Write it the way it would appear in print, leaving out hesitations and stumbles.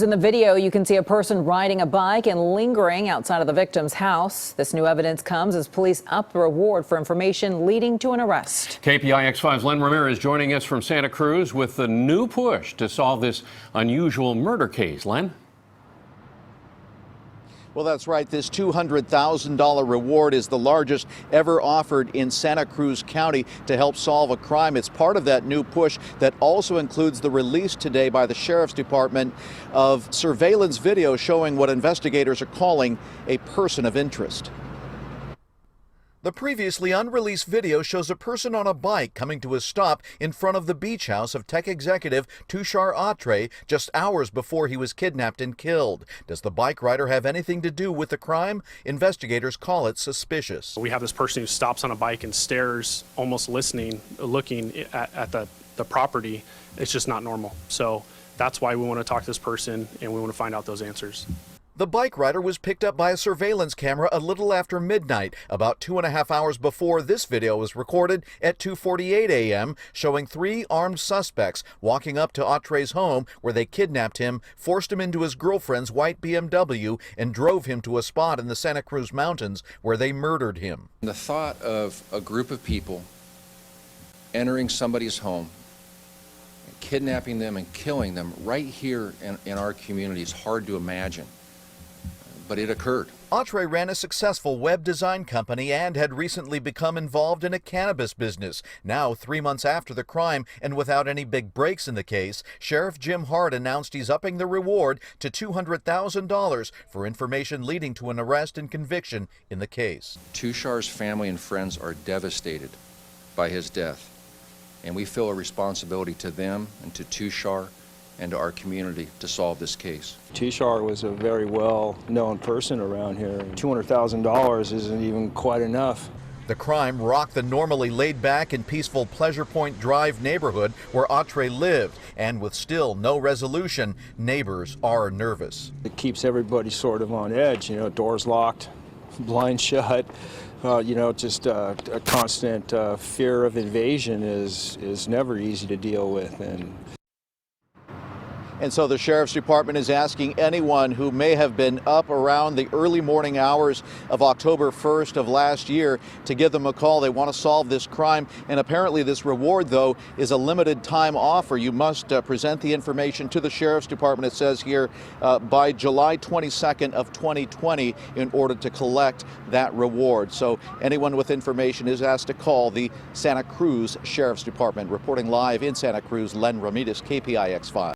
In the video, you can see a person riding a bike and lingering outside of the victim's house. This new evidence comes as police up the reward for information leading to an arrest. KPIX 5's Len Ramirez joining us from Santa Cruz with the new push to solve this unusual murder case. Len? Well, that's right. This $200,000 reward is the largest ever offered in Santa Cruz County to help solve a crime. It's part of that new push that also includes the release today by the Sheriff's Department of surveillance video showing what investigators are calling a person of interest. The previously unreleased video shows a person on a bike coming to a stop in front of the beach house of tech executive Tushar Atre just hours before he was kidnapped and killed. Does the bike rider have anything to do with the crime? Investigators call it suspicious. We have this person who stops on a bike and stares, almost listening, looking at the property. It's just not normal. So that's why we want to talk to this person and we want to find out those answers. The bike rider was picked up by a surveillance camera a little after midnight, about 2.5 hours before this video was recorded at 2:48 a.m., showing 3 armed suspects walking up to Atre's home where they kidnapped him, forced him into his girlfriend's white BMW, and drove him to a spot in the Santa Cruz Mountains where they murdered him. The thought of a group of people entering somebody's home, kidnapping them and killing them right here in our community is hard to imagine. But it occurred. Atre ran a successful web design company and had recently become involved in a cannabis business. Now, 3 months after the crime and without any big breaks in the case, Sheriff Jim Hart announced he's upping the reward to $200,000 for information leading to an arrest and conviction in the case. Tushar's family and friends are devastated by his death, and we feel a responsibility to them and to Tushar and to our community to solve this case. Tushar was a very well-known person around here. $200,000 isn't even quite enough. The crime rocked the normally laid-back and peaceful Pleasure Point Drive neighborhood where Atre lived, and with still no resolution, neighbors are nervous. It keeps everybody sort of on edge, doors locked, blinds shut. Just a constant fear of invasion is never easy to deal with. And so the Sheriff's Department is asking anyone who may have been up around the early morning hours of October 1st of last year to give them a call. They want to solve this crime. And apparently this reward, though, is a limited time offer. You must present the information to the Sheriff's Department, it says here, by July 22nd of 2020 in order to collect that reward. So anyone with information is asked to call the Santa Cruz Sheriff's Department. Reporting live in Santa Cruz, Len Ramirez, KPIX 5.